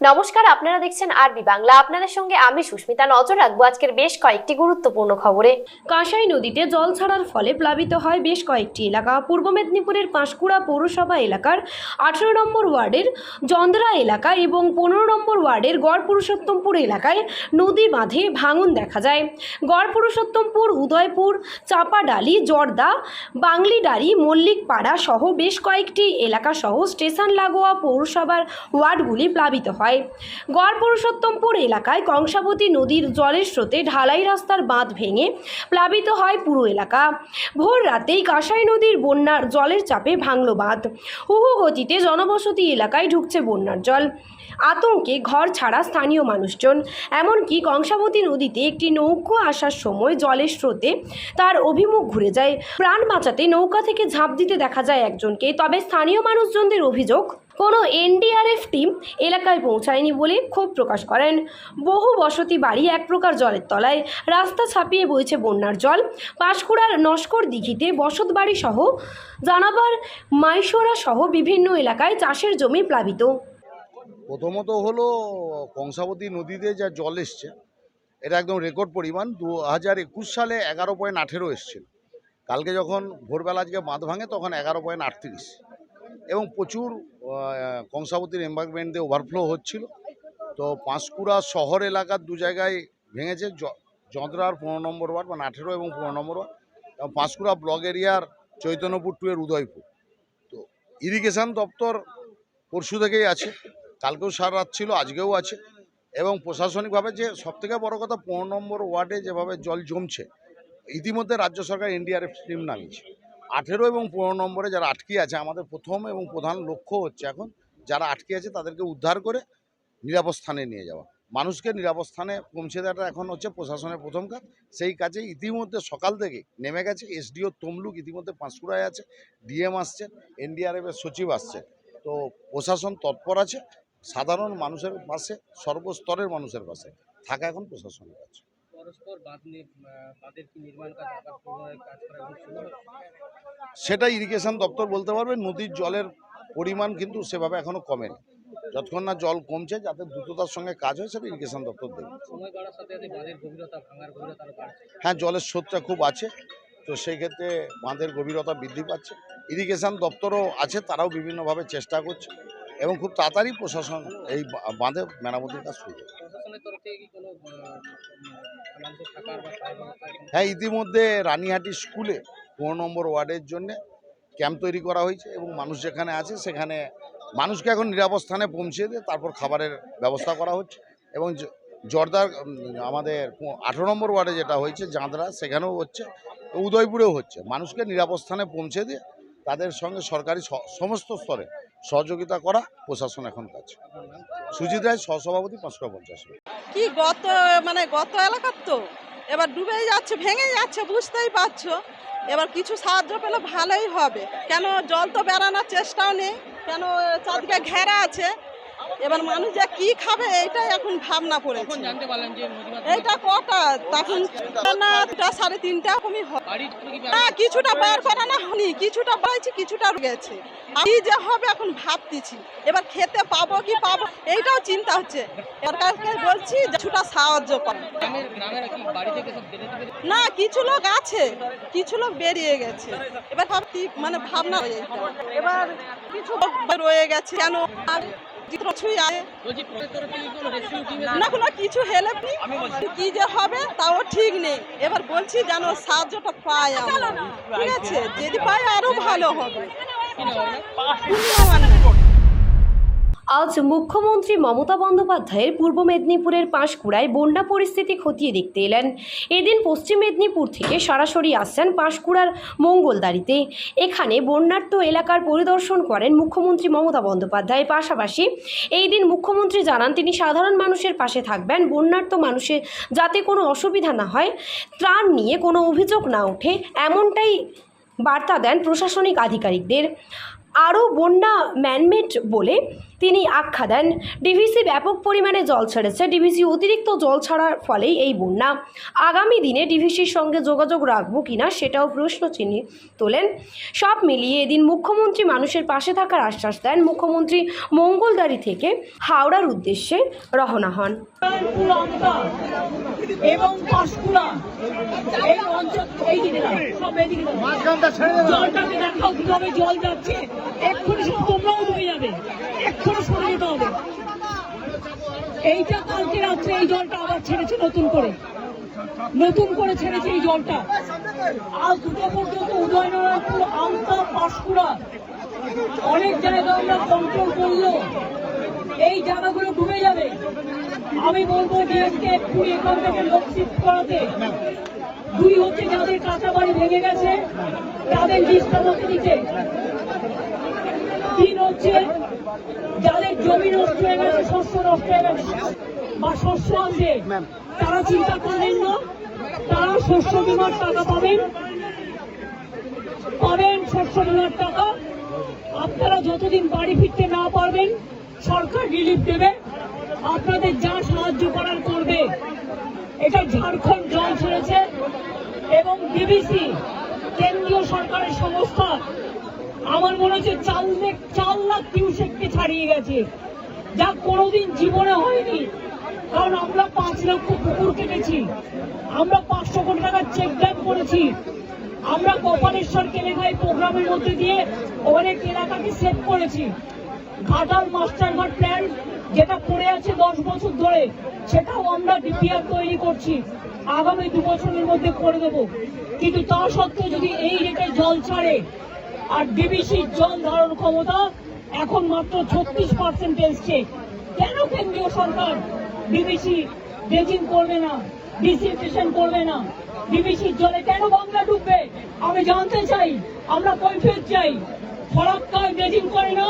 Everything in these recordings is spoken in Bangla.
নমস্কার, আপনারা দেখছেন আরবি বাংলা। আপনাদের সঙ্গে আমি সুস্মিতা। নজর রাখবো আজকের বেশ কয়েকটি গুরুত্বপূর্ণ খবরে। কাঁসাই নদীতে জল ছাড়ার ফলে প্লাবিত হয় বেশ কয়েকটি এলাকা। পূর্ব মেদিনীপুরের পাঁশকুড়া পৌরসভা এলাকার 18 নম্বর ওয়ার্ডের জন্দ্রা এলাকা এবং 15 নম্বর ওয়ার্ডের গড় পুরুষোত্তমপুর এলাকায় নদী বাঁধে ভাঙন দেখা যায়। গড় পুরুষোত্তমপুর, উদয়পুর, চাপাডালি, জর্দা, বাংলিডারি, মল্লিকপাড়া সহ বেশ কয়েকটি এলাকা সহ স্টেশন লাগোয়া পৌরসভার ওয়ার্ডগুলি প্লাবিত হয়। গড় পুরুষোত্তমপুর এলাকায় কংসাবতী নদীর জলের স্রোতে ঢালাই রাস্তার বাঁধ ভেঙে প্লাবিত হয় পুরো এলাকা। ভোর রাতেই কাঁসাই নদীর বন্যার জলের চাপে ভাঙল বাঁধ। হুহু গতিতে জনবসতি এলাকায় ঢুকছে বন্যার জল। আতঙ্কে ঘর ছাড়া স্থানীয় মানুষজন। এমনকি কংসাবতী নদীতে একটি নৌকো আসার সময় জলের স্রোতে তার অভিমুখ ঘুরে যায়। প্রাণ বাঁচাতে নৌকা থেকে ঝাঁপ দিতে দেখা যায় একজনকে। তবে স্থানীয় মানুষজনদের অভিযোগ, কোনো এনডিআরএফ টিম এলাকায় পৌঁছায়নি বলে ক্ষোভ প্রকাশ করেন। বহু বসতি বাড়ি এক প্রকার জলের তলায়, রাস্তা ছাপিয়ে বইছে বন্যার জল। পাঁশকুড়ার নস্কর দিঘিতে বসতবাড়ি সহ জানাবার মাইশোরা সহ বিভিন্ন এলাকায় চাষের জমি প্লাবিত। প্রথমত হলো কংসাবতী নদীতে যা জল এসছে এটা একদম রেকর্ড পরিমাণ। 2021 সালে 11.18 এসছিল। কালকে যখন ভোরবেলা আজকে বাঁধ ভাঙে তখন 11.38 এবং প্রচুর কংসাবতীর এম্বাঙ্কমেন্ট দিয়ে ওভারফ্লো হচ্ছিল। তো পাঁশকুড়া শহর এলাকার দু জায়গায় ভেঙেছে, জন্দ্রার 15 নম্বর ওয়ার্ড মানে 18 এবং 15 নম্বর ওয়ার্ড, এবং পাঁশকুড়া ব্লক এরিয়ার চৈতন্যপুর টু এর উদয়পুর। তো ইরিগেশন দপ্তর পরশু থেকেই আছে, কালকেও সারা রাত ছিল, আজকেও আছে। এবং প্রশাসনিকভাবে যে সবথেকে বড় কথা 15 নম্বর ওয়ার্ডে যেভাবে জল জমছে, ইতিমধ্যে রাজ্য সরকার এনডিআরএফ টিম নামিয়েছে। 18 এবং 15 নম্বরে যারা আটকে আছে, আমাদের প্রথম এবং প্রধান লক্ষ্য হচ্ছে এখন যারা আটকে আছে তাদেরকে উদ্ধার করে নিরাপদ স্থানে নিয়ে যাওয়া। মানুষকে নিরাপদ স্থানে পৌঁছে দেওয়াটা এখন হচ্ছে প্রশাসনের প্রথম কাজ। সেই কাজে ইতিমধ্যে সকাল থেকে নেমে গেছে। এসডিও তমলুক ইতিমধ্যে পাঁশকুড়ায় আছে, ডিএম আসছে, এনডিআরএফের সচিব আসছে। তো প্রশাসন তৎপর আছে, সাধারণ মানুষের পাশে, সর্বস্তরের মানুষের পাশে থাকা এখন প্রশাসনের কাজ। সেটা ইরিগেশন দপ্তর বলতে পারবে। নদীর জলের পরিমাণ কিন্তু সেভাবে এখনো কমেনি। যতক্ষণ না জল কমছে, যাতে দ্রুততার সঙ্গে কাজ হয়, সেটা ইরিগেশন দপ্তর দেবে। হ্যাঁ, জলের স্রোতটা খুব আছে, তো সেই ক্ষেত্রে বাঁধের গভীরতা বৃদ্ধি পাচ্ছে। ইরিগেশন দপ্তরও আছে, তারাও বিভিন্নভাবে চেষ্টা করছে এবং খুব তাড়াতাড়ি প্রশাসন এই বাঁধে মেরামতির কাজ শুরু করবে। হ্যাঁ, ইতিমধ্যে রানীহাটি স্কুলে 15 নম্বর ওয়ার্ডের জন্য ক্যাম্প তৈরি করা হয়েছে এবং মানুষ যেখানে আছে সেখানে মানুষকে এখন নিরাপদ স্থানে পৌঁছে দিয়ে তারপর খাবারের ব্যবস্থা করা হচ্ছে। এবং জর্দার আমাদের 18 নম্বর ওয়ার্ডে যেটা হয়েছে জাঁদরা, সেখানেও হচ্ছে, উদয়পুরেও হচ্ছে। মানুষকে নিরাপদ স্থানে পৌঁছে দিয়ে তাদের সঙ্গে সরকারি সমস্ত স্তরে সহযোগিতা করা প্রশাসন এখন কাজ। সুজিত রায়, সহসভাপতি, পাঁশকুড়া পঞ্চায়েত। কি গত এলাকার তো এবার ডুবেই যাচ্ছে, ভেঙে যাচ্ছে, বুঝতেই পারছো। এবার কিছু সাহায্য পেলে ভালোই হবে। কেন জল তো বেড়ানোর চেষ্টাও নেই, কেন চারদিকে ঘেরা আছে। এবার মানুষ যে কি খাবে এইটাই এখন ভাবনা পড়েছে। এইটা কটা তখন না 3:30 কমই হয়। কিছুটা বার করানো হয়নি, কিছুটা পাইছি, কিছুটা গেছে। কি যে হবে এখন ভাবতেছি, এবার খেতে পাবো কি পাবো এইটাও চিন্তা হচ্ছে। সরকারকে বলছি কিছুটা সাহায্য করে। না, কিছু লোক আছে, কিছু লোক বেরিয়ে গেছে। এবার ভাবনা এবার কিছু লোক রয়ে গেছে। কেন না কোনো কিছু হেল্প নেই, কি যে হবে তাও ঠিক নেই। এবার বলছি যেন সাহায্যটা পাই আমরা, ঠিক আছে? যদি পাই আরো ভালো হবে। আজ মুখ্যমন্ত্রী মমতা বন্দ্যোপাধ্যায়ের পূর্ব মেদিনীপুরের পাঁশকুড়ায় বন্যা পরিস্থিতি খতিয়ে দেখতে এলেন। এদিন পশ্চিম মেদিনীপুর থেকে সরাসরি আসছেন পাঁশকুড়ার মঙ্গলদারিতে। এখানে বন্যার্ত এলাকার পরিদর্শন করেন মুখ্যমন্ত্রী মমতা বন্দ্যোপাধ্যায়। পাশাপাশি এই দিন মুখ্যমন্ত্রী জানান তিনি সাধারণ মানুষের পাশে থাকবেন। বন্যার্ত মানুষের যাতে কোনো অসুবিধা না হয়, ত্রাণ নিয়ে কোনো অভিযোগ না ওঠে, এমনটাই বার্তা দেন প্রশাসনিক আধিকারিকদের। আরও বন্যা ম্যানমেড বলে তিনি আখ্যা দেন। ডিভিসি ব্যাপক পরিমাণে জল ছেড়েছে। ডিভিসি অতিরিক্ত জল ছাড়ার ফলেই এই বন্যা। আগামী দিনে ডিভিসির সঙ্গে যোগাযোগ রাখবো কিনা সেটাও প্রশ্নচিহ্ন তোলেন। সব মিলিয়ে এদিন মুখ্যমন্ত্রী মানুষের পাশে থাকার আশ্বাস দেন। মুখ্যমন্ত্রী মঙ্গলদারি থেকে হাওড়ার উদ্দেশ্যে রওনা হন। এবং পাঁশকুড়া এই অঞ্চল জলটাকে দেখাও কিভাবে জল যাচ্ছে। এক্ষুনি সব তোমরাও ডুবে যাবে, এক্ষুনি সরে যেতে হবে। এইটা কালকে রাত্রে এই জলটা আবার ছেড়েছে, নতুন করে ছেড়েছে এই জলটা। আজ দুটো পর্যন্ত উদয়নারায়ণপুর, আমতা, পাঁশকুড়া অনেক জায়গা আমরা কন্ট্রোল করলো, এই জায়গাগুলো ডুবে যাবে। আমি বলবো ডিএমকে এক্ষুনি এখান থেকে লোক শিফট করাতে। দুই হচ্ছে যাদের কাঁচা বাড়ি ভেঙে গেছে তাদের লিস্টটা মধ্যে দিতে। তিন হচ্ছে যাদের জমি নষ্ট হয়ে গেছে, শস্য নষ্ট হয়ে গেছে বা শস্য আছে, তারা চিন্তা করবেন না, তারা শস্য বীমার টাকা পাবেন, শস্য বীমার টাকা। আপনারা যতদিন বাড়ি ফিরতে না পারবেন সরকার রিলিফ দেবে, আপনাদের যা সাহায্য করার করবে। এটা ঝাড়খণ্ড জল ছেড়েছে এবং ডিবিসি কেন্দ্রীয় সরকারের সংস্থা আমার মনে হচ্ছে 4 লাখ কিউসেককে ছাড়িয়ে গেছে, যা কোনোদিন জীবনে হয়নি। কারণ আমরা 5 লক্ষ পুকুর কেটেছি, আমরা 500 কোটি টাকার চেক ড্যাম করেছি, আমরা গোপালেশ্বর কেলেঘাই প্রোগ্রামের মধ্যে দিয়ে অনেক এলাকাকে সেভ করেছি। ঘাটাল মাস্টারঘাট প্ল্যান যেটা পড়ে আছে 10 বছর ধরে, সেটাও আমরা ডিপিআর তৈরি করছি, আগামী 2 বছরের মধ্যে করে দেব। কিন্তু তা সত্ত্বেও যদি এই রেটে জল ছাড়ে, আর ডিবিসির জল ধারণ ক্ষমতা এখন মাত্র 36% এসছে, কেন কেন্দ্রীয় সরকার ডিবিসি ড্রেজিং করবে না, ডিসিনফেকশন করবে না? ডিবিসির জলে কেন বাংলা ডুববে আমি জানতে চাই, আমরা কৈফিয়ত চাই। ফরাক্কায় ড্রেজিং করে না,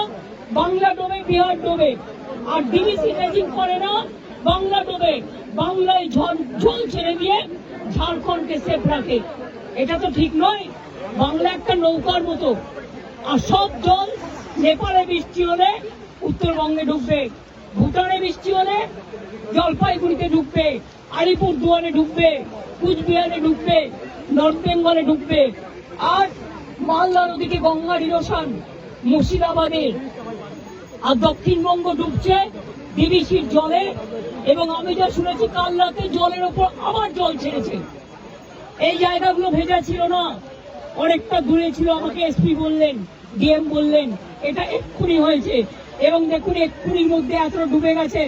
বাংলা ডোবে, বিহার ডোবে। আর ডিবিসি ড্রেজিং করে না, বাংলা ডোবে, বাংলায় জল ছেড়ে দিয়ে ঝাড়খণ্ডকে সেফ রাখে। এটা তো ঠিক নয়। বাংলা একটা নৌকার মতো, আর সব জল নেপালে বৃষ্টি হলে উত্তরবঙ্গে ঢুকবে, ভুটানে বৃষ্টি হলে জলপাইগুড়িতে ঢুকবে, আলিপুরদুয়ারে ঢুকবে, কুচবিহারে ঢুকবে, নর্থ বেঙ্গলে ঢুকবে। আর মালদা নদীতে গঙ্গার ইরোশন মুর্শিদাবাদের, আর দক্ষিণবঙ্গ ডুবছে ডিবিসির জলে। এবং আমি যা শুনেছি কাল রাতে জলের ওপর আবার জল ছেড়েছে। এই জায়গাগুলো ভেজা ছিল না, অনেকটা দূরে ছিল, আমাকে এসপি বললেন, ডিএম বললেন এটা এক্ষুনি হয়েছে। এবং দেখুন এক্ষুনির মধ্যে এতটা ডুবে গেছে।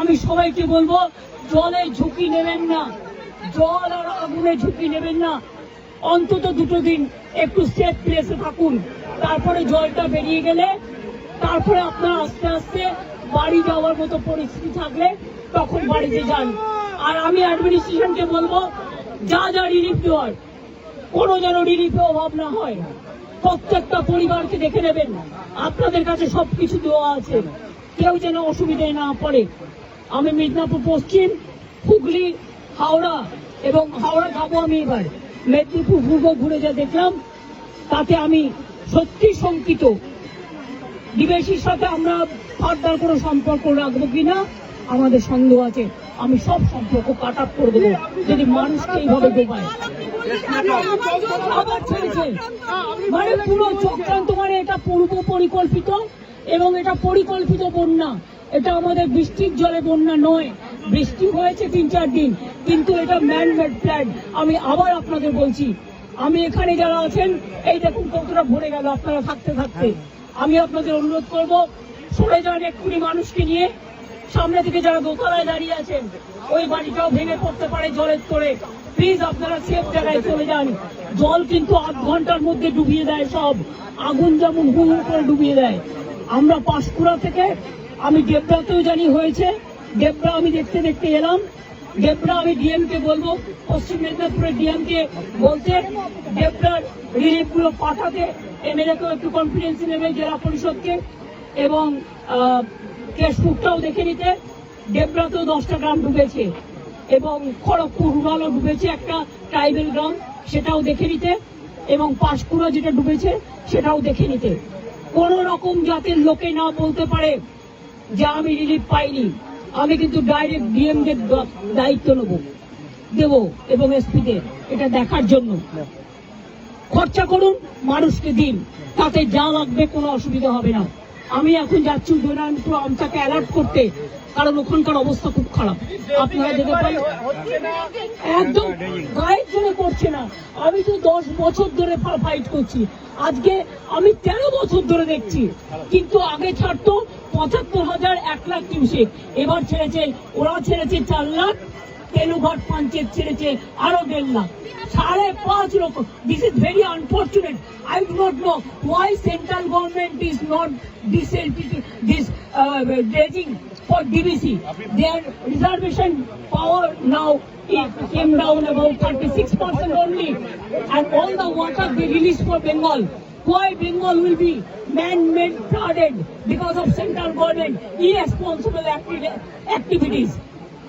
আমি সবাইকে বলবো জলে ঝুঁকি নেবেন না, জল আর আগুনে ঝুঁকি নেবেন না। অন্তত 2 দিন একটু সেফ প্লেসে থাকুন, তারপরে জলটা বেরিয়ে গেলে তারপরে আপনার আস্তে আস্তে বাড়ি যাওয়ার মতো পরিস্থিতি থাকলে তখন বাড়িতে যান। আর আমি অ্যাডমিনিস্ট্রেশনকে বলবো যা রিলিফ দেওয়ার কোনো যেন রিলিফে অভাব না হয়। প্রত্যেকটা পরিবারকে দেখে নেবেন, আপনাদের কাছে সবকিছু দেওয়া আছে, কেউ যেন অসুবিধায় না পড়ে। আমি মিদনাপুর পশ্চিম, হুগলি, হাওড়া এবং হাওড়া যাবো আমি এবার, মেদিনীপুর পূর্ব ঘুরে যা দেখলাম তাতে আমি সত্যি শঙ্কিত। ডিবিসির সাথে আমরা ফার্দার কোনো সম্পর্ক রাখবো কিনা আমাদের সন্দেহ আছে। আমি সব সম্পর্ক কাট আপ করে দেবো যদি মানুষকে এইভাবে ডোবায়। আবার ছেড়েছে মানে পুরো চক্রান্ত, মানে এটা পূর্ব পরিকল্পিত এবং এটা পরিকল্পিত বন্যা। এটা আমাদের বৃষ্টির জলে বন্যা নয়, বৃষ্টি হয়েছে 3-4 দিন, কিন্তু এটা ম্যানমেড প্ল্যান। আমি আবার আপনাদের বলছি, আমি এখানে যারা আছেন এই দেখুন কতটা ভরে গেল আপনারা থাকতে থাকতে। আমি আপনাদের অনুরোধ করবো সরে যান এক্ষুনি মানুষকে নিয়ে। সামনে থেকে যারা দোতলায় দাঁড়িয়ে আছেন ওই বাড়িটাও ভেঙে পড়তে পারে জলের তোড়ে, প্লিজ আপনারা সেফ জায়গায় চলে যান। জল কিন্তু 8 ঘন্টার মধ্যে ডুবিয়ে দেয় সব, আগুন যেমন হু হু করে ডুবিয়ে দেয়। আমরা পাঁশকুড়া থেকে, আমি ডেবরাতেও জানি হয়েছে, ডেবরা আমি দেখতে দেখতে এলাম। ডেবরা আমি ডিএমকে বলবো, পশ্চিম মেদিনীপুরের ডিএমকে বলতে ডেবরার রিলিফগুলো পাঠাতে, এমএলএকেও একটু কনফিডেন্স নেবে, জেলা পরিষদকে, এবং কেশপুরটাও দেখে নিতে। ডেবরাতেও 10টা গ্রাম ডুবেছে এবং খড়গপুর রুরালও ডুবেছে, একটা ট্রাইবেল গ্রাম, সেটাও দেখে নিতে, এবং পাঁশকুড়া যেটা ডুবেছে সেটাও দেখে নিতে। কোন রকম জাতের লোকে না বলতে পারে যে আমি রিলিফ পাইনি। আমি কিন্তু ডাইরেক্ট ডিএমদের দায়িত্ব দেব এবং এসপিদের এটা দেখার জন্য। খরচা করুন, মানুষকে দিন, তাতে যা লাগবে কোনো অসুবিধা হবে না। আমি এখন যাচ্ছি উদয়নারায়ণপুর আমটাকে অ্যালার্ট করতে, কারণ ওখানকার অবস্থা খুব খারাপ। আপনারা যেতে পারেন, একদম গায়ের জন্য করছে না। আমি তো 10 বছর ধরে ফাইট করছি, আজকে আমি 13 বছর ধরে দেখছি। কিন্তু আগে ছাড়তো 75,000, 1 লাখ কিউসেক, এবার ছেড়েছে, ওরা ছেড়েছে 4 লাখ, তেলুঘাট পঞ্চায়েত ছেড়েছে আরো 1.5 লাখ, 5.5 লক্ষ। This is very unfortunate. I do not know why central government is not this dredging for DBC. Their reservation power now came down about 36% only, and all the water they release for Bengal. Why Bengal will be man-made flooded because of central government irresponsible activities?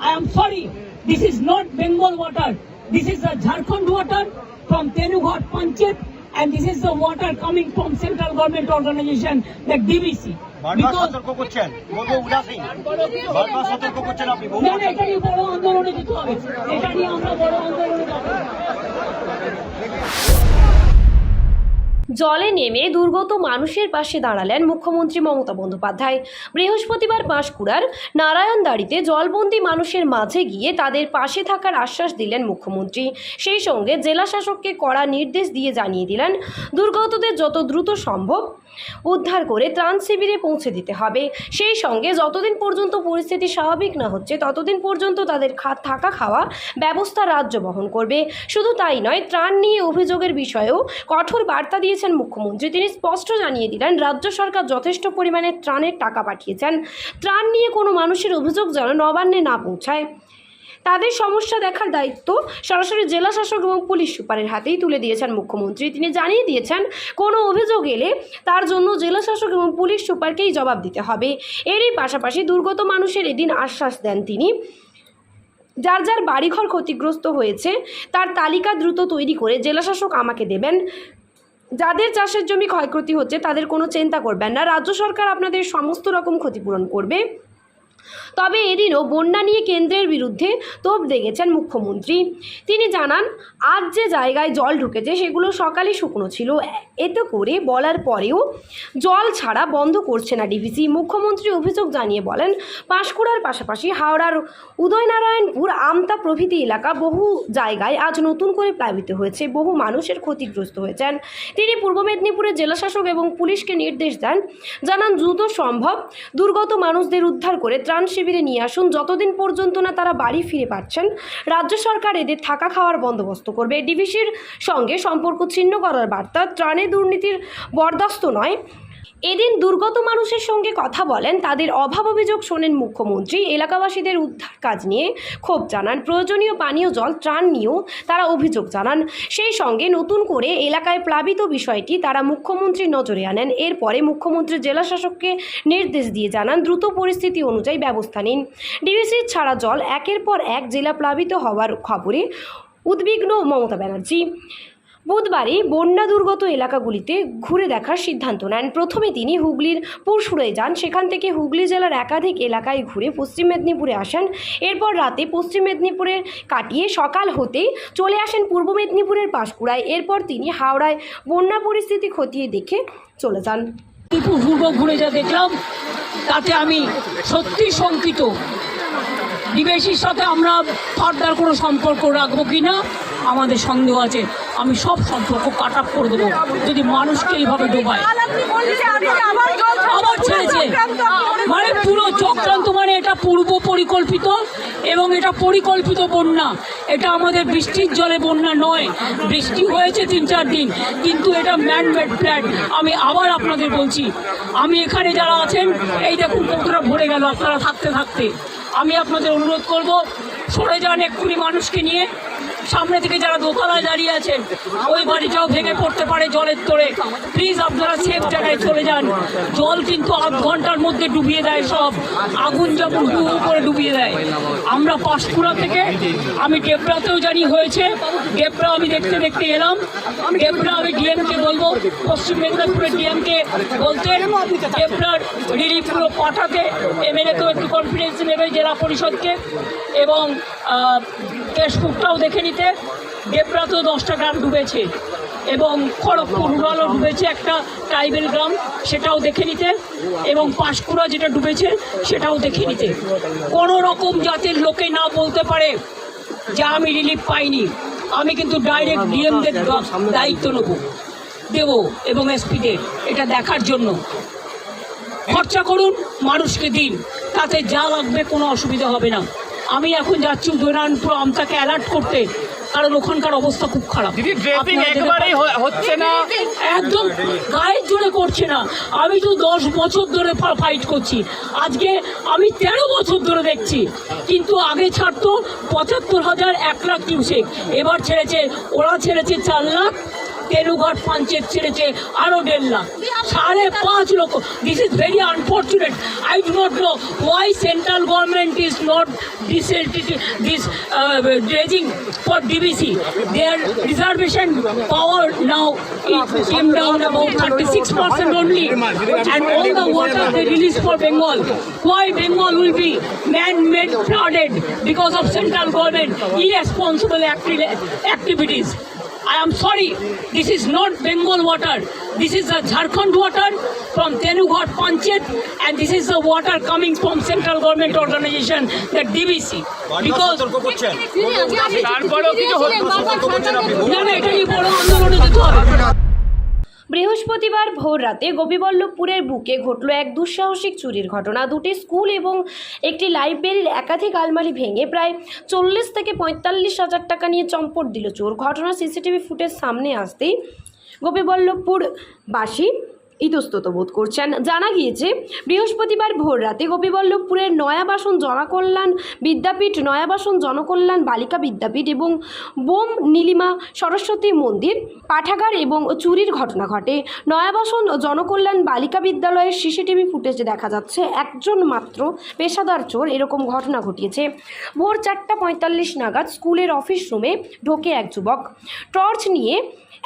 I am sorry, this is not Bengal water. This is the Jharkhand water from Tenughat Panchayat, and this is the water coming from central government organization, the DBC. বারবার সতর্ক করছেন, বহু উদাসীন, বারবার সতর্ক করছেন আপনি। না, এটা নিয়ে বড় আন্দোলনে যেতে হবে, এটা নিয়ে আমরা বড় আন্দোলনে যাব। জলে নেমে দুর্গত মানুষের পাশে দাঁড়ালেন মুখ্যমন্ত্রী মমতা বন্দ্যোপাধ্যায়। বৃহস্পতিবার পাঁশকুড়ার নারায়ণদাড়িতে জলবন্দী মানুষের মাঝে গিয়ে তাদের পাশে থাকার আশ্বাস দিলেন মুখ্যমন্ত্রী। সেই সঙ্গে জেলা শাসককে কড়া নির্দেশ দিয়ে জানিয়ে দিলেন দুর্গতদের যত দ্রুত সম্ভব উদ্ধার করে ত্রাণ শিবিরে পৌঁছে দিতে হবে। সেই সঙ্গে যতদিন পর্যন্ত পরিস্থিতি স্বাভাবিক না হচ্ছে ততদিন পর্যন্ত তাদের থাকা খাওয়া ব্যবস্থা রাজ্য বহন করবে। শুধু তাই নয়, ত্রাণ নিয়ে অভিযোগের বিষয়েও কঠোর বার্তা দিয়েছেন মুখ্যমন্ত্রী। তিনি স্পষ্ট জানিয়ে দিলেন রাজ্য সরকার যথেষ্ট পরিমাণে ত্রাণের টাকা পাঠিয়েছেন। ত্রাণ নিয়ে কোনো মানুষের অভিযোগ যেন নবান্নে না পৌঁছায়, তাদের সমস্যা দেখার দায়িত্ব সরাসরি জেলা শাসক এবং পুলিশ সুপারের হাতেই তুলে দিয়েছেন মুখ্যমন্ত্রী। তিনি জানিয়ে দিয়েছেন কোনো অভিযোগ এলে তার জন্য জেলা শাসক এবং পুলিশ সুপারকেই জবাব দিতে হবে। এরই পাশাপাশি দুর্গত মানুষের এদিন আশ্বাস দেন তিনি, যার যার বাড়িঘর ক্ষতিগ্রস্ত হয়েছে তার তালিকা দ্রুত তৈরি করে জেলা শাসক আমাকে দেবেন। যাদের চাষের জমি ক্ষয়ক্ষতি হচ্ছে তাদের কোনো চিন্তা করবেন না, রাজ্য সরকার আপনাদের সমস্ত রকম ক্ষতিপূরণ করবে। তবে এদিনও বন্যা নিয়ে কেন্দ্রের বিরুদ্ধে তোপ দেগেছেন মুখ্যমন্ত্রী। তিনি জানান আজ যে জায়গায় জল ঢুকেছে সেগুলো সকালে শুকনো ছিল, এতে করে বলার পরেও জল ছাড়া বন্ধ করছে না ডিভিসি। মুখ্যমন্ত্রী অভিযোগ জানিয়ে বলেন পাঁশকুড়ার পাশাপাশি হাওড়ার উদয়নারায়ণপুর, আমতা প্রভৃতি এলাকা বহু জায়গায় আজ নতুন করে প্লাবিত হয়েছে, বহু মানুষের ক্ষতিগ্রস্ত হয়েছেন। তিনি পূর্ব মেদিনীপুরের জেলাশাসক এবং পুলিশকে নির্দেশ দেন, জানান দ্রুত সম্ভব দুর্গত মানুষদের উদ্ধার করে ত্রাণ শিবিরে নিয়ে আসুন। যতদিন পর্যন্ত না তারা বাড়ি ফিরে পাচ্ছেন রাজ্য সরকার এদের থাকা খাওয়ার বন্দোবস্ত করবে। ডিভিসির সঙ্গে সম্পর্ক ছিন্ন করার বার্তা, ত্রাণে দুর্নীতির বরদাস্ত নয়। এদিন দুর্গত মানুষের সঙ্গে কথা বলেন, তাদের অভাব অভিযোগ শোনেন মুখ্যমন্ত্রী। এলাকাবাসীদের উদ্ধার কাজ নিয়ে ক্ষোভ জানান, প্রয়োজনীয় পানীয় জল ত্রাণ নিয়েও তারা অভিযোগ জানান। সেই সঙ্গে নতুন করে এলাকায় প্লাবিত বিষয়টি তারা মুখ্যমন্ত্রীর নজরে আনেন। এরপরে মুখ্যমন্ত্রী জেলা শাসককে নির্দেশ দিয়ে জানান দ্রুত পরিস্থিতি অনুযায়ী ব্যবস্থা নিন। ডিভিসির ছাড়া জল একের পর এক জেলা প্লাবিত হওয়ার খবরে উদ্বিগ্ন মমতা ব্যানার্জি। বুধবারই বন্যা দুর্গত এলাকাগুলিতে ঘুরে দেখার সিদ্ধান্ত নেন। প্রথমে তিনি হুগলির পুরসুরায় যান, সেখান থেকে হুগলি জেলার একাধিক এলাকায় ঘুরে পশ্চিম মেদিনীপুরে আসেন। এরপর রাতে পশ্চিম মেদিনীপুরের কাটিয়ে সকাল হতেই চলে আসেন পূর্ব মেদিনীপুরের পাঁশকুড়ায়। এরপর তিনি হাওড়ায় বন্যা পরিস্থিতি খতিয়ে দেখে চলে যান। পূর্ব ঘুরে যা দেখলাম তাতে আমি সত্যি শঙ্কিত। ডিবিসির সাথে আমরা ফার্দার কোনো সম্পর্ক রাখবো কিনা আমাদের সন্দেহ আছে। আমি সব সম্পর্ক কাট আপ করে দেবো যদি মানুষকে এইভাবে ডোবায়। আবার ছেড়েছে মানে পুরো চক্রান্ত, মানে এটা পূর্ব পরিকল্পিত এবং এটা পরিকল্পিত বন্যা। এটা আমাদের বৃষ্টির জলে বন্যা নয়, বৃষ্টি হয়েছে 3-4 দিন, কিন্তু এটা ম্যানমেড ফ্ল্যাট। আমি আবার আপনাদের বলছি, আমি এখানে যারা আছেন এই দেখুন কতটা ভরে গেল আপনারা থাকতে থাকতে। আমি আপনাদের অনুরোধ করব সরে যান এক্ষুনি মানুষকে নিয়ে, সামনে থেকে যারা দোতলায় দাঁড়িয়ে আছেন ওই বাড়িটাও ভেঙে পড়তে পারে জলের তোড়ে। প্লিজ আপনারা সেফ জায়গায় চলে যান। জল কিন্তু আধ ঘন্টার মধ্যে ডুবিয়ে দেয় সব, আগুন যেমন হু হু করে ডুবিয়ে দেয়। আমরা পাঁশকুড়া থেকে, আমি ডেবরাতেও জানি হয়েছে, ডেবরা আমি দেখতে দেখতে এলাম। ডেবরা আমি ডিএমকে বলবো, পশ্চিম মেদিনীপুরের ডিএমকে বলতে ডেবরার রিলিফগুলো পাঠাতে, এমএলএকেও একটু কনফিডেন্স নেবে জেলা পরিষদকে, এবং কেশপুরটাও দেখে নিতে। ডেবরাতেও 10টা গ্রাম ডুবেছে এবং খড়গপুর রুরালও ডুবেছে, একটা ট্রাইবেল গ্রাম, সেটাও দেখে নিতে, এবং পাঁশকুড়া যেটা ডুবেছে সেটাও দেখে নিতে। কোনো রকম জাতের লোকে না বলতে পারে যে আমি রিলিফ পাইনি। আমি কিন্তু ডাইরেক্ট ডিএমদের দায়িত্ব দেব এবং এসপিদের এটা দেখার জন্য। খরচা করুন, মানুষকে দিন, তাতে যা লাগবে কোনো অসুবিধা হবে না। আমি এখন যাচ্ছি উদয়নারায়ণপুর আমতাকে অ্যালার্ট করতে, কারণ ওখানকার অবস্থা খুব খারাপ। হচ্ছে না, একদম গায়ের জোরে করছে না। আমি তো 10 বছর ধরে ফাইট করছি, আজকে আমি 13 বছর ধরে দেখছি। কিন্তু আগে ছাড়তো 75,000, 1 লাখ কিউসেক, এবার ছেড়েছে, ওরা ছেড়েছে 4 লাখ, তেলুঘাট পঞ্চায়েত ছেড়েছে আরো 1.5 লাখ, 5.5 লক্ষ। This is very unfortunate. I do not know Y central government is not this dredging for DBC. Their reservation power now it came down about 36% only, and all the water they release for Bengal. Why Bengal will be man-made flooded because of central government irresponsible activities? I am sorry, this is not Bengal water. This is the Jharkhand water from Tenughat Panchayat, and this is the water coming from central government organization, the DBC. Because এটা নিয়ে বড় আন্দোলনে যেতে হবে। বৃহস্পতিবার ভোর রাতে গোপীবল্লভপুরের বুকে ঘটল এক দুঃসাহসিক চুরির ঘটনা। দুটি স্কুল এবং একটি লাইব্রেরির একাধিক আলমারি ভেঙে প্রায় 40 থেকে 45 হাজার টাকা নিয়ে চম্পট দিল চোর। ঘটনার সিসিটিভি ফুটেজ সামনে আসতেই গোপীবল্লভপুরবাসী ইতস্তত বোধ করছেন। জানা গিয়েছে, বৃহস্পতিবার ভোর রাতে গোপীবল্লভপুরের নয়াবাসন জনকল্যাণ বিদ্যাপীঠ, নয়াবাসন জনকল্যাণ বালিকা বিদ্যাপীঠ এবং বোম নীলিমা সরস্বতী মন্দির পাঠাগার এবং চুরির ঘটনা ঘটে। নয়াবাসন জনকল্যাণ বালিকা বিদ্যালয়ের সিসিটিভি ফুটেজে দেখা যাচ্ছে একজন মাত্র পেশাদার চোর এরকম ঘটনা ঘটিয়েছে। ভোর 4:45 নাগাদ স্কুলের অফিস রুমে ঢোকে এক যুবক। টর্চ নিয়ে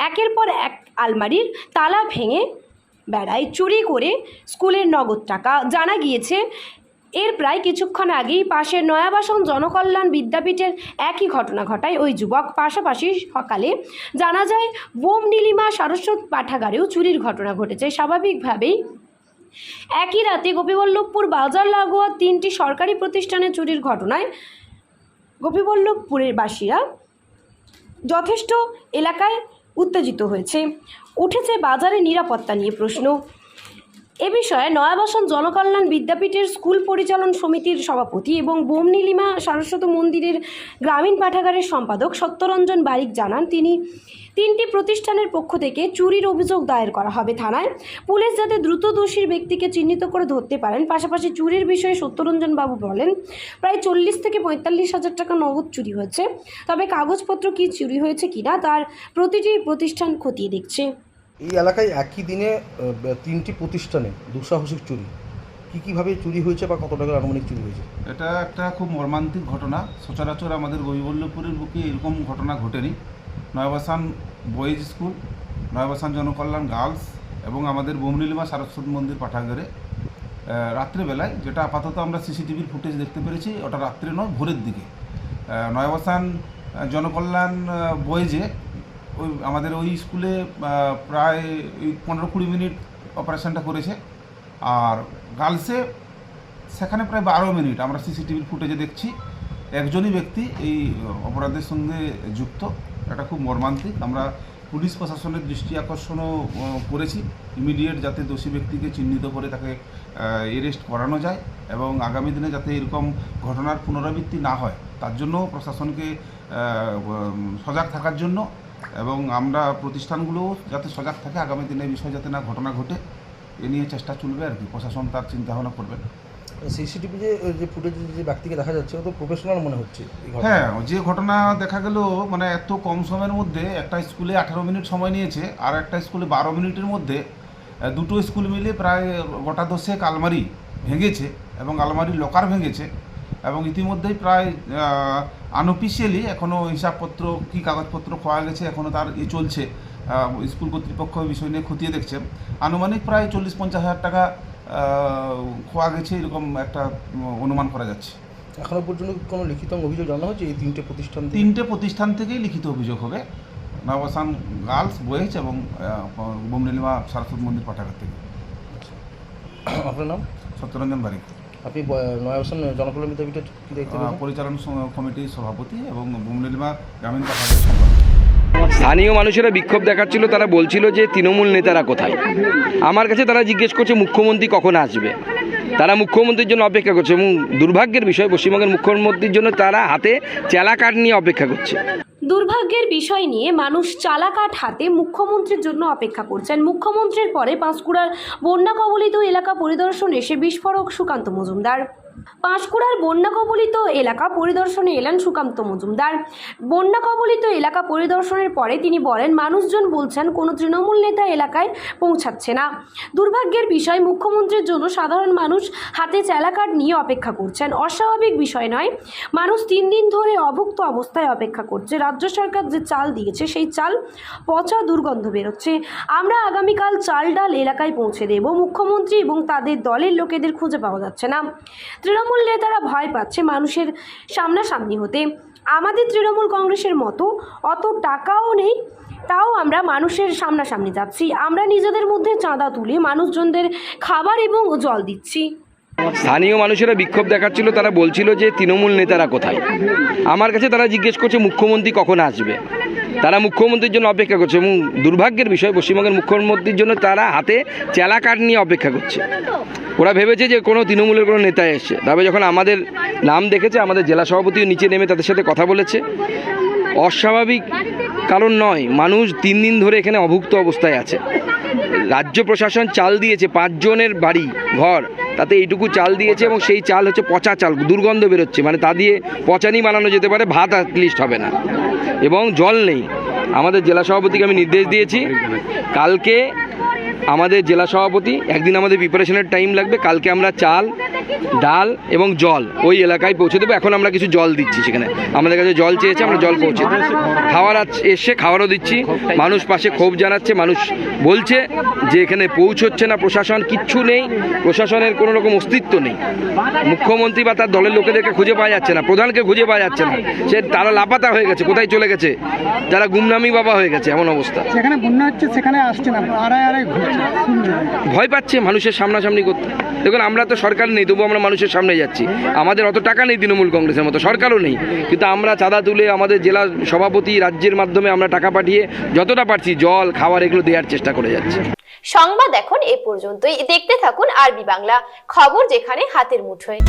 একের পর এক আলমারির তালা ভেঙে বেড়ায়, চুরি করে স্কুলের নগদ টাকা। জানা গিয়েছে, এর প্রায় কিছুক্ষণ আগেই পাশের নয়াবাসন জনকল্যাণ বিদ্যাপীঠের একই ঘটনা ঘটায় ওই যুবক। পাশাপাশি সকালে জানা যায় বোম নীলিমা সারস্বত পাঠাগারেও চুরির ঘটনা ঘটেছে। স্বাভাবিকভাবেই একই রাতে গোপীবল্লভপুর বাজার লাগোয়া 3টি সরকারি প্রতিষ্ঠানে চুরির ঘটনায় গোপীবল্লভপুরের বাসীরা যথেষ্ট এলাকায় উত্তেজিত হয়েছে। উঠেছে বাজারে নিরাপত্তা নিয়ে প্রশ্ন। এ বিষয়ে নয়াবাসন জনকল্যাণ বিদ্যাপীঠের স্কুল পরিচালন সমিতির সভাপতি এবং বোম নীলিমা সারস্বত মন্দিরের গ্রামীণ পাঠাগারের সম্পাদক সত্যরঞ্জন বারিক জানান, 3টি প্রতিষ্ঠানের পক্ষ থেকে চুরির অভিযোগ দায়ের করা হবে থানায়। পুলিশ যাতে দ্রুত দোষী ব্যক্তিকে চিহ্নিত করে ধরতে পারেন। পাশাপাশি চুরির বিষয়ে সত্যরঞ্জন বাবু বলেন, প্রায় 40 থেকে 45 হাজার টাকা নগদ চুরি হয়েছে। তবে কাগজপত্র কি চুরি হয়েছে কিনা তার প্রতিটি প্রতিষ্ঠান খতিয়ে দেখছে। এই এলাকায় একই দিনে 3টি প্রতিষ্ঠানে দুঃসাহসিক চুরি, কীভাবে চুরি হয়েছে বা কত টাকার আনুমানিক চুরি হয়েছে? এটা একটা খুব মর্মান্তিক ঘটনা। সচরাচর আমাদের গোপীবল্লভপুরের বুকে এরকম ঘটনা ঘটেনি। নয়াবাসান বয়েজ স্কুল, নয়াবাসান জনকল্যাণ গার্লস এবং আমাদের বোম নীলিমা সারস্বতী মন্দির পাঠাগারে রাত্রেবেলায়, যেটা আপাতত আমরা সিসিটিভির ফুটেজ দেখতে পেরেছি, ওটা রাত্রে নয় ভোরের দিকে নয়াবাসান জনকল্যাণ বয়েজে আমাদের ওই স্কুলে প্রায় 15-20 মিনিট অপারেশনটা করেছে, আর গার্লসে সেখানে প্রায় 12 মিনিট আমরা সিসিটিভির ফুটেজে দেখছি। একজনই ব্যক্তি এই অপরাধের সঙ্গে যুক্ত। এটা খুব মর্মান্তিক। আমরা পুলিশ প্রশাসনের দৃষ্টি আকর্ষণও করেছি ইমিডিয়েট, যাতে দোষী ব্যক্তিকে চিহ্নিত করে তাকে অ্যারেস্ট করানো যায় এবং আগামী দিনে যাতে এরকম ঘটনার পুনরাবৃত্তি না হয় তার জন্য প্রশাসনকে সজাগ থাকার জন্য, এবং আমরা প্রতিষ্ঠানগুলোও যাতে সজাগ থাকে, আগামী দিনে এই বিষয় যাতে না ঘটনা ঘটে এ নিয়ে চেষ্টা চলবে আর কি। প্রশাসন তার চিন্তাভাবনা করবেন। সিসিটিভি যে ফুটেজ যে ব্যক্তিকে দেখা যাচ্ছে ও তো প্রফেশনাল মনে হচ্ছে এই ঘটনায়। হ্যাঁ, যে ঘটনা দেখা গেল মানে এত কম সময়ের মধ্যে একটা স্কুলে 18 মিনিট সময় নিয়েছে, আর একটা স্কুলে 12 মিনিটের মধ্যে দুটো স্কুল মিলে প্রায় গোটা 10 আলমারি ভেঙেছে এবং আলমারির লকার ভেঙেছে এবং ইতিমধ্যেই প্রায় আনঅফিসিয়ালি এখনও হিসাবপত্র কী কাগজপত্র খোয়া গেছে এখনও তার চলছে। স্কুল কর্তৃপক্ষ এই বিষয় নিয়ে খতিয়ে দেখছে। আনুমানিক প্রায় 40-50 হাজার টাকা খোয়া গেছে এরকম একটা অনুমান করা যাচ্ছে। এখনো পর্যন্ত কোনো লিখিত অভিযোগ জানা হচ্ছে এই তিনটে প্রতিষ্ঠান থেকেই লিখিত অভিযোগ হবে, নবাসান গার্লস, বয়েজ এবং বোমনীলিমা সারস্বত মন্দির পাঠাগার থেকে। আপনার নাম? সত্যরঞ্জন বারিক। আপনি নয়াবাসন জনকল্যাণ বিদ্যাপীঠের কি দায়িত্ব? পরিচালনা কমিটির সভাপতি এবং বোমনীলিমা গ্রামীণ পাঠাগারের সম্পাদক। স্থানীয় মানুষেরা বিক্ষোভ দেখাচ্ছিল, তারা বলছিল যে তৃণমূল নেতারা কোথায়। আমার কাছে তারা জিজ্ঞেস করছে মুখ্যমন্ত্রী কখন আসবে। তারা মুখ্যমন্ত্রীর জন্য অপেক্ষা করছে এবং দুর্ভাগ্যের বিষয় পশ্চিমবঙ্গের মুখ্যমন্ত্রীর জন্য তারা হাতে চেলা কাঠ নিয়ে অপেক্ষা করছে। দুর্ভাগ্যের বিষয় নিয়ে মানুষ চালাকাঠ হাতে মুখ্যমন্ত্রীর জন্য অপেক্ষা করছেন। মুখ্যমন্ত্রীর পরে পাঁশকুড়ার বন্যা কবলিত এলাকা পরিদর্শনে এসে বিস্ফোরক সুকান্ত মজুমদার। পাঁশকুড়ার বন্যা কবলিত এলাকা পরিদর্শনে এলেন সুকান্ত মজুমদার। বন্যা কবলিত এলাকা পরিদর্শনের পরে তিনি বলেন, মানুষজন বলছেন কোনো তৃণমূল নেতা এলাকায় পৌঁছাচ্ছে না। দুর্ভাগ্যের বিষয়, মুখ্যমন্ত্রীর জন্য সাধারণ মানুষ হাতে চালাকাঠ নিয়ে অপেক্ষা করছেন। অস্বাভাবিক বিষয় নয়, মানুষ 3 দিন ধরে অভুক্ত অবস্থায় অপেক্ষা করছে। রাজ্য সরকার যে চাল দিয়েছে সেই চাল পচা দুর্গন্ধ বেরোচ্ছে। আমরা আগামীকাল চাল ডাল এলাকায় পৌঁছে দেব। মুখ্যমন্ত্রী এবং তাদের দলের লোকেদের খুঁজে পাওয়া যাচ্ছে না। তৃণমূল নেতারা ভয় পাচ্ছে মানুষের সামনাসামনি হতে। আমাদের তৃণমূল কংগ্রেসের মতো অত টাকাও নেই, তাও আমরা মানুষের সামনাসামনি যাচ্ছি। আমরা নিজেদের মধ্যে চাঁদা তুলে মানুষজনদের খাবার এবং জল দিচ্ছি। স্থানীয় মানুষেরা বিক্ষোভ দেখাচ্ছিল, তারা বলছিল যে তৃণমূল নেতারা কোথায়। আমার কাছে তারা জিজ্ঞেস করছে মুখ্যমন্ত্রী কখন আসবে। তারা মুখ্যমন্ত্রীর জন্য অপেক্ষা করছে এবং দুর্ভাগ্যের বিষয় পশ্চিমবঙ্গের মুখ্যমন্ত্রীর জন্য তারা হাতে চেলা কাঠ নিয়ে অপেক্ষা করছে। ওরা ভেবেছে যে কোনো তৃণমূলের কোনো নেতা এসছে, তবে যখন আমাদের নাম দেখেছে আমাদের জেলা সভাপতিও নিচে নেমে তাদের সাথে কথা বলেছে। অস্বাভাবিক কারণ নয়, মানুষ 3 দিন ধরে এখানে অভুক্ত অবস্থায় আছে। রাজ্য প্রশাসন চাল দিয়েছে, 5 জনের বাড়ি ঘর, তাতে এইটুকু চাল দিয়েছে এবং সেই চাল হচ্ছে পচা চাল, দুর্গন্ধ বেরোচ্ছে। মানে তা দিয়ে পচানি বানানো যেতে পারে, ভাত অ্যাটলিস্ট হবে না, এবং জল নেই। আমাদের জেলা সভাপতিকে আমি নির্দেশ দিয়েছি, কালকে আমাদের জেলা সভাপতি, একদিন আমাদের প্রিপারেশনের টাইম লাগবে, কালকে আমরা চাল ডাল এবং জল ওই এলাকায় পৌঁছে দেবো। এখন আমরা কিছু জল দিচ্ছি, সেখানে আমাদের কাছে জল চেয়েছে, আমরা জল পৌঁছে দেবো। খাওয়ার এসে খাওয়ারও দিচ্ছি। মানুষ পাশে ক্ষোভ জানাচ্ছে, মানুষ বলছে যে এখানে পৌঁছচ্ছে না প্রশাসন, কিচ্ছু নেই, প্রশাসনের কোনো রকম অস্তিত্ব নেই। মুখ্যমন্ত্রী বা তার দলের লোকেদেরকে খুঁজে পাওয়া যাচ্ছে না, প্রধানকে খুঁজে পাওয়া যাচ্ছে না, সে তারা লাপাতা হয়ে গেছে, কোথায় চলে গেছে, যারা গুমনামি বাবা হয়ে গেছে, এমন অবস্থা। সেখানে বন্যা হচ্ছে, সেখানে আসছে না, আড়াই ঘুরছে, ভয় পাচ্ছে মানুষের সামনাসামনি করতে। দেখুন, আমরা তো সরকার নেই, তবু আমরা মানুষের সামনে যাচ্ছি। আমাদের অত টাকা নেই তৃণমূল কংগ্রেসের মতো, সরকারও নেই, কিন্তু আমরা চাঁদা তুলে আমাদের জেলা সভাপতি রাজ্যের মাধ্যমে আমরা টাকা পাঠিয়ে যতটা পারছি জল খাবার এগুলো দেওয়ার চেষ্টা করে যাচ্ছি। সংবাদ এখন এ পর্যন্তই। দেখতে থাকুন আরবি বাংলা, খবর যেখানে হাতের মুঠোয়।